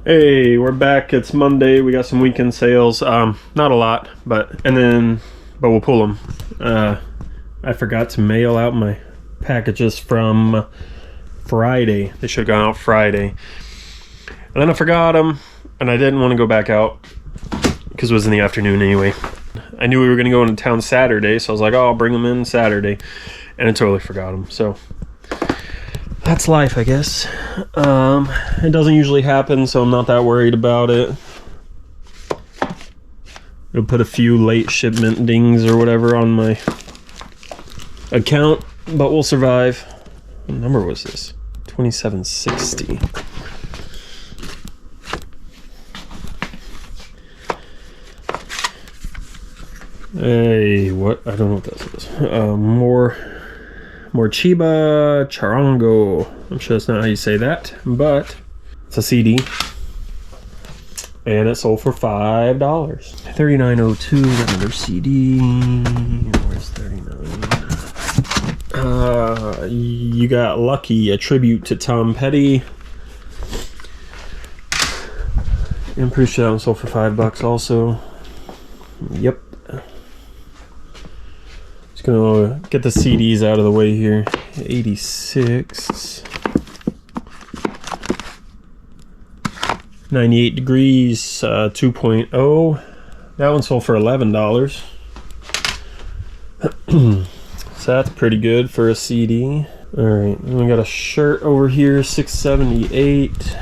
Hey, we're back. It's Monday. We got some weekend sales. Not a lot, but we'll pull them. I forgot to mail out my packages from Friday. They should have gone out Friday. And then I forgot them, and I didn't want to go back out because it was in the afternoon anyway. I knew we were going to go into town Saturday, so I was like, oh, I'll bring them in Saturday. And I totally forgot them, so that's life, I guess. It doesn't usually happen, so I'm not that worried about it. It'll put a few late shipment dings or whatever on my account, but we'll survive. What number was this? 2760. Hey, what? I don't know what this is. More Chiba Charango. I'm sure that's not how you say that, but it's a CD. And it sold for $5. 3902, another CD. Where's 39? You got Lucky, a tribute to Tom Petty. I'm pretty sure that one sold for $5 also. Yep. Just gonna get the CDs out of the way here. 86. 98 Degrees 2.0. That one sold for $11. So that's pretty good for a CD. Alright, we got a shirt over here, 678.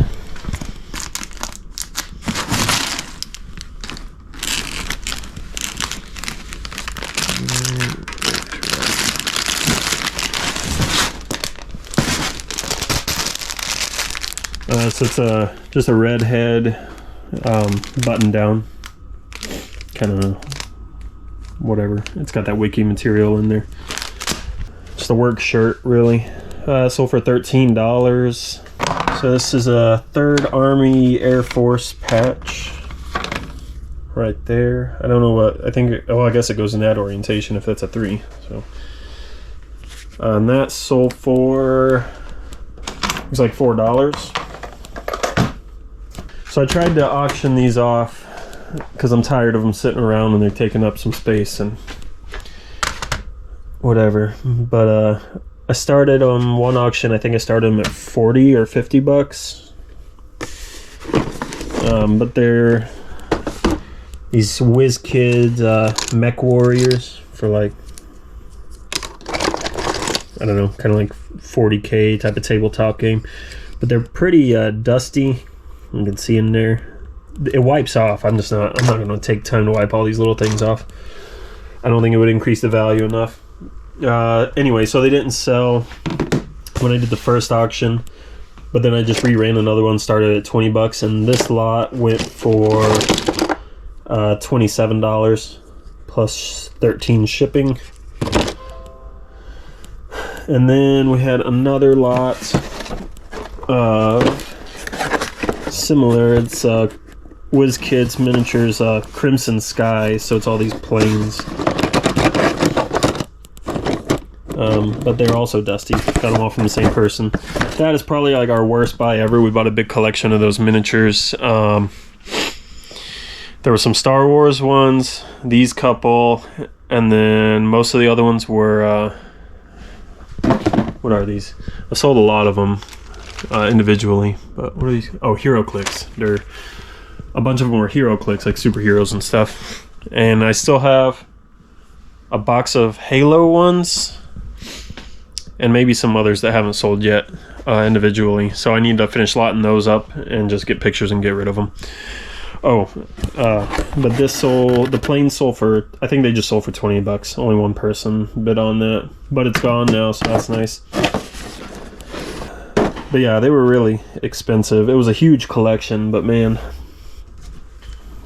So it's just a red head, button down, kind of whatever. It's got that wiki material in there. Just a work shirt, really. Sold for $13. So this is a 3rd Army Air Force patch right there. I don't know what, I think, oh, I guess it goes in that orientation if that's a 3. So, and that sold for, it was like $4. So I tried to auction these off because I'm tired of them sitting around and they're taking up some space and whatever. But I started on one auction. I think I started them at 40 or $50. But they're these WizKids Mech Warriors for like, I don't know, kind of like 40K type of tabletop game. But they're pretty dusty. You can see in there, it wipes off. I'm not going to take time to wipe all these little things off. I don't think it would increase the value enough. Anyway, so they didn't sell when I did the first auction, but then I just reran another one, started at $20, and this lot went for $27 plus 13 shipping. And then we had another lot of similar, it's WizKids miniatures, Crimson Sky, so it's all these planes, but they're also dusty. Got them all from the same person. That is probably like our worst buy ever. We bought a big collection of those miniatures. There were some Star Wars ones, these couple, and then most of the other ones were what are these? I sold a lot of them individually, but what are these? Oh, HeroClix. They're a bunch of them were HeroClix, like superheroes and stuff. And I still have a box of Halo ones and maybe some others that haven't sold yet individually. So I need to finish lotting those up and just get pictures and get rid of them. Oh, but this sold, the plane sold for, I think they just sold for $20. Only one person bid on that, but it's gone now, so that's nice. But yeah, they were really expensive. It was a huge collection, but man,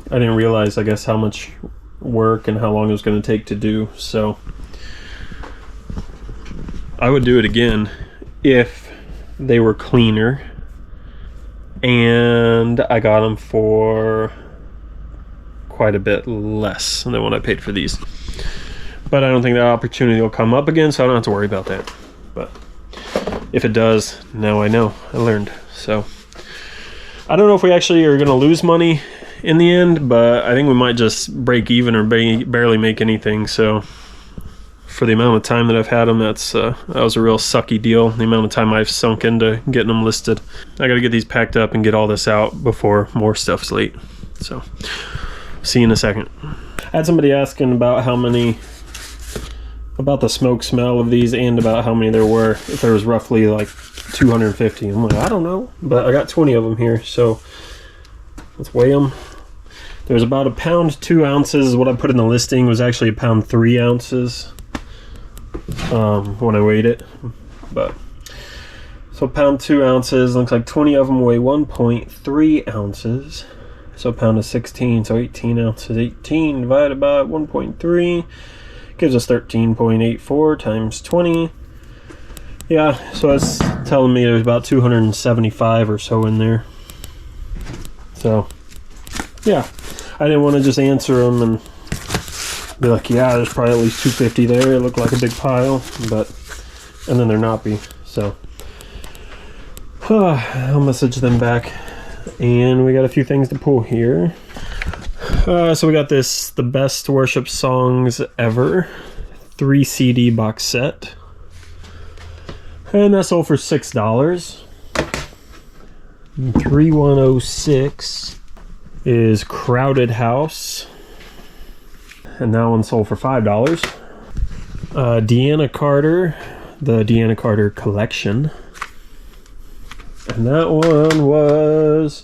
I didn't realize, I guess, how much work and how long it was going to take to do. So I would do it again if they were cleaner and I got them for quite a bit less than what I paid for these. But I don't think that opportunity will come up again, so I don't have to worry about that. But if it does, now I know. I learned. So I don't know if we actually are going to lose money in the end, but I think we might just break even or barely make anything. So for the amount of time that I've had them, that was a real sucky deal. The amount of time I've sunk into getting them listed. I got to get these packed up and get all this out before more stuff's late. So see you in a second. I had somebody asking about about the smoke smell of these and about how many there were, if there was roughly like 250. I'm like, I don't know, but I got 20 of them here, so let's weigh them. There's about 1 pound 2 ounces. What I put in the listing was actually 1 pound 3 ounces when I weighed it, but so 1 pound 2 ounces. Looks like 20 of them weigh 1.3 ounces. So a pound is 16, so 18 ounces. 18 divided by 1.3 gives us 13.84 times 20. Yeah, so it's telling me there's about 275 or so in there. So, yeah, I didn't want to just answer them and be like, yeah, there's probably at least 250 there. It looked like a big pile, and then there not be. So, I'll message them back. And we got a few things to pull here. So we got this, the best worship songs ever, 3 CD box set, and that sold for $6. 3106 is Crowded House, and that one sold for $5. Deanna Carter, the Deanna Carter Collection, and that one was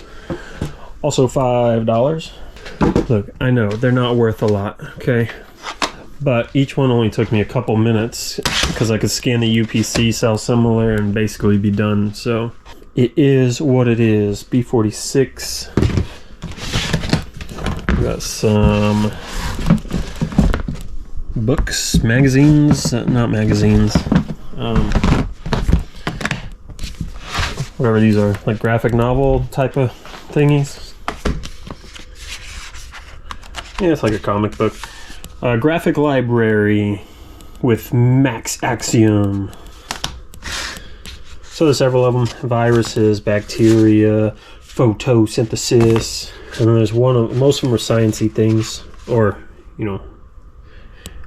also $5. Look, I know they're not worth a lot, okay? But each one only took me a couple minutes because I could scan the UPC, sell similar, and basically be done. So it is what it is. B46. We got some books, magazines, not magazines. Whatever these are, like graphic novel type of thingies. Yeah, it's like a comic book. Graphic library with Max Axiom. So there's several of them. Viruses, bacteria, photosynthesis. And then there's most of them are sciencey things. Or, you know,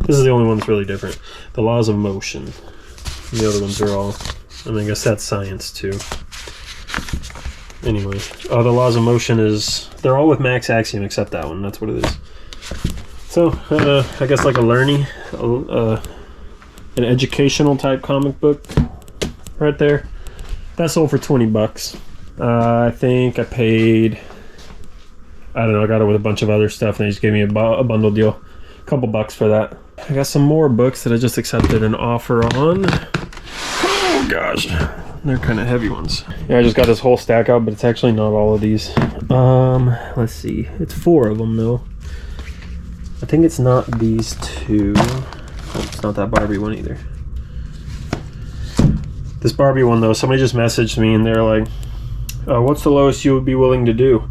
this is the only one that's really different. The laws of motion. The other ones are all, and I guess that's science too. Anyway, the laws of motion they're all with Max Axiom except that one. That's what it is. So, I guess like a learning, an educational type comic book right there. That sold for $20. I think I paid, I don't know, I got it with a bunch of other stuff and they just gave me a bundle deal. A couple bucks for that. I got some more books that I just accepted an offer on. Oh gosh, they're kind of heavy ones. Yeah, I just got this whole stack out, but it's actually not all of these. Let's see, it's 4 of them though. I think it's not these 2. Oh, it's not that Barbie one either. This Barbie one though, somebody just messaged me and they're like, what's the lowest you would be willing to do?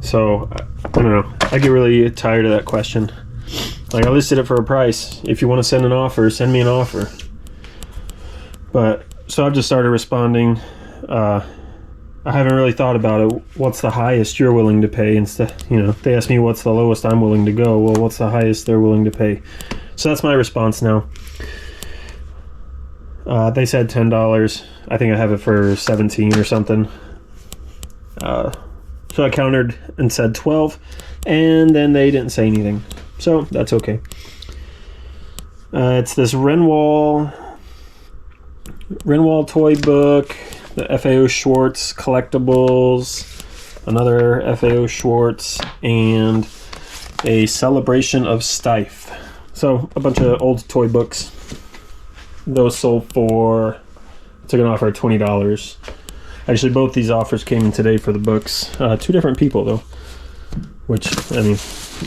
So, I don't know. I get really tired of that question. Like, I listed it for a price. If you want to send an offer, send me an offer. But, so I've just started responding. I haven't really thought about it. What's the highest you're willing to pay? Instead, you know, they ask me what's the lowest I'm willing to go. Well, what's the highest they're willing to pay? So that's my response now. They said $10. I think I have it for 17 or something. So I countered and said 12, and then they didn't say anything. So that's okay. It's this Renwall toy book. The FAO Schwarz collectibles, another FAO Schwarz, and a Celebration of Stife. So a bunch of old toy books. Those sold for, took an offer at $20. Actually, both these offers came in today for the books. 2 different people though, which, I mean,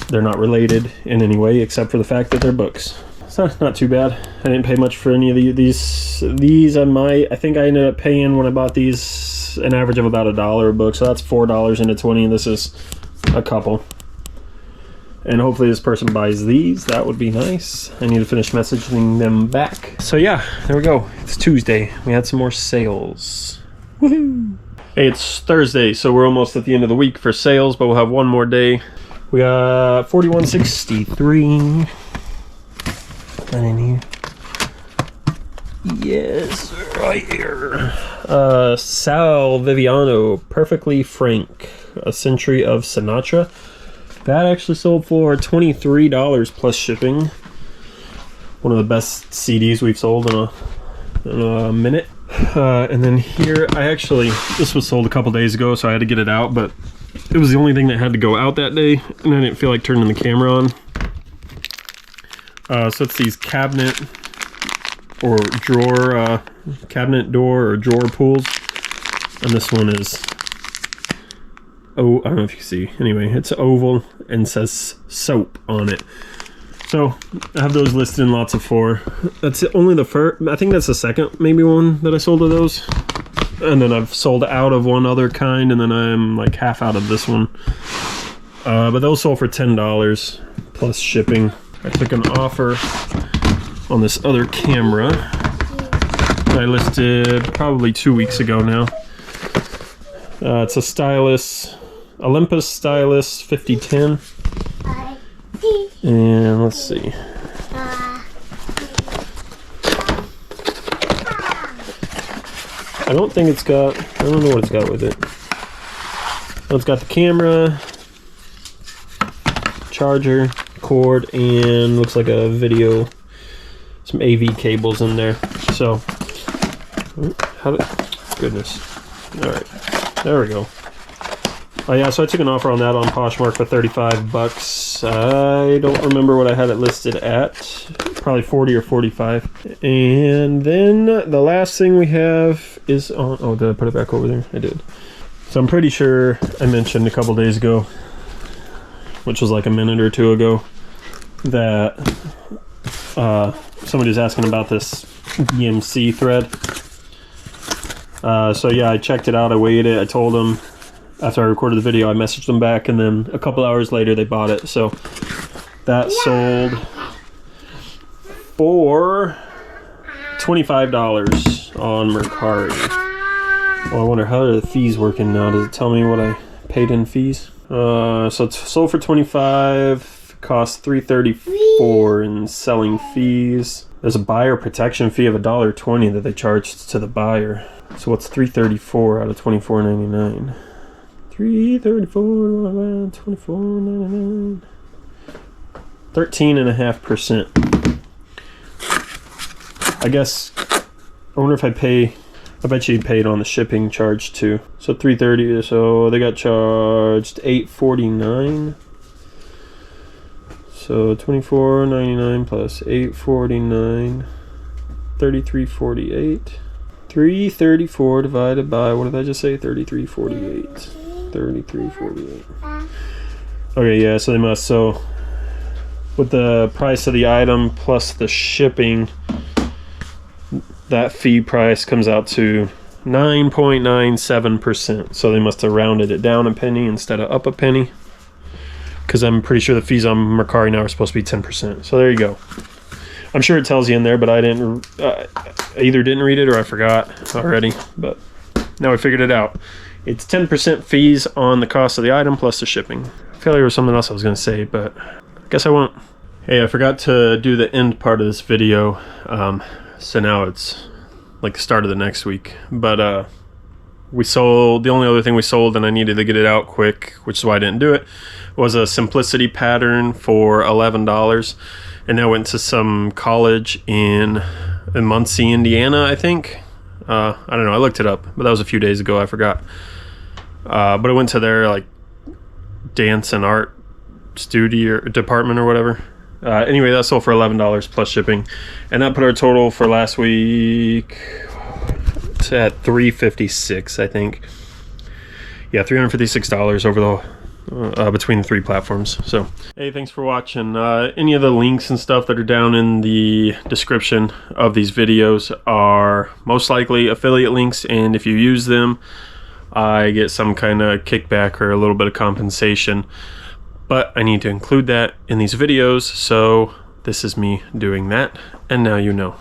they're not related in any way except for the fact that they're books. So not too bad. I didn't pay much for any of these. I think I ended up paying when I bought these an average of about $1 a book. So that's $4 into 20, and this is a couple. And hopefully this person buys these. That would be nice. I need to finish messaging them back. So yeah, there we go. It's Tuesday. We had some more sales. Woohoo! Hey, it's Thursday, so we're almost at the end of the week for sales, but we'll have one more day. We got 4163. That in here. Yes, right here. Sal Viviano, Perfectly Frank, A Century of Sinatra. That actually sold for $23 plus shipping. One of the best CDs we've sold in a minute. And then here, this was sold a couple days ago, so I had to get it out, but it was the only thing that had to go out that day, and I didn't feel like turning the camera on. So it's these cabinet or drawer, cabinet door or drawer pulls, and this one is, oh, I don't know if you can see. Anyway, it's oval and says soap on it. So I have those listed in lots of 4. That's only the first. I think that's the second maybe one that I sold of those, and then I've sold out of one other kind, and then I'm like half out of this one. But those sold for $10 plus shipping. I took an offer on this other camera that I listed probably 2 weeks ago now. It's a stylus, Olympus Stylus 5010. And let's see. I don't think it's got, I don't know what it's got with it. Oh, it's got the camera, charger, cord, and looks like a video, some AV cables in there. So, goodness. All right, there we go. Oh yeah, so I took an offer on that on Poshmark for $35. I don't remember what I had it listed at. Probably 40 or 45. And then the last thing we have is on, oh, did I put it back over there? I did. So I'm pretty sure I mentioned a couple days ago, which was like a minute or two ago, that somebody was asking about this DMC thread. So yeah, I checked it out, I weighed it, I told them. After I recorded the video, I messaged them back, and then a couple hours later they bought it. So that sold for $25 on Mercari. Well, I wonder, how are the fees working now? Does it tell me what I paid in fees? So it's sold for $25, cost $3.34 in selling fees. There's a buyer protection fee of $1.20 that they charged to the buyer. So what's $3.34 out of $24.99? 334, 24.99, 13.5%. I guess. I wonder if I pay. I bet you paid on the shipping charge too. So $3.30. So they got charged $8.49. So $24.99 plus $8.49, $33.48. $3.34 divided by, what did I just say? $33.48. $33.48. Okay, yeah, so they must, so with the price of the item plus the shipping, that fee price comes out to 9.97%. So they must have rounded it down a penny instead of up a penny, because I'm pretty sure the fees on Mercari now are supposed to be 10%. So there you go. I'm sure it tells you in there, but I didn't, I either didn't read it or I forgot already, but now I figured it out. It's 10% fees on the cost of the item plus the shipping. I feel like there was something else I was going to say, but I guess I won't. Hey, I forgot to do the end part of this video, so now it's like the start of the next week. But we sold, the only other thing we sold, and I needed to get it out quick, which is why I didn't do it, was a Simplicity pattern for $11. And I went to some college in Muncie, Indiana, I think. I don't know, I looked it up, but that was a few days ago, I forgot. But I went to their like dance and art studio department or whatever. Anyway, that sold for $11 plus shipping, and that put our total for last week at $356, I think. Yeah, $356 over the between the 3 platforms. So hey, thanks for watching. Any of the links and stuff that are down in the description of these videos are most likely affiliate links, and if you use them, I get some kind of kickback or a little bit of compensation, but I need to include that in these videos, so this is me doing that, and now you know.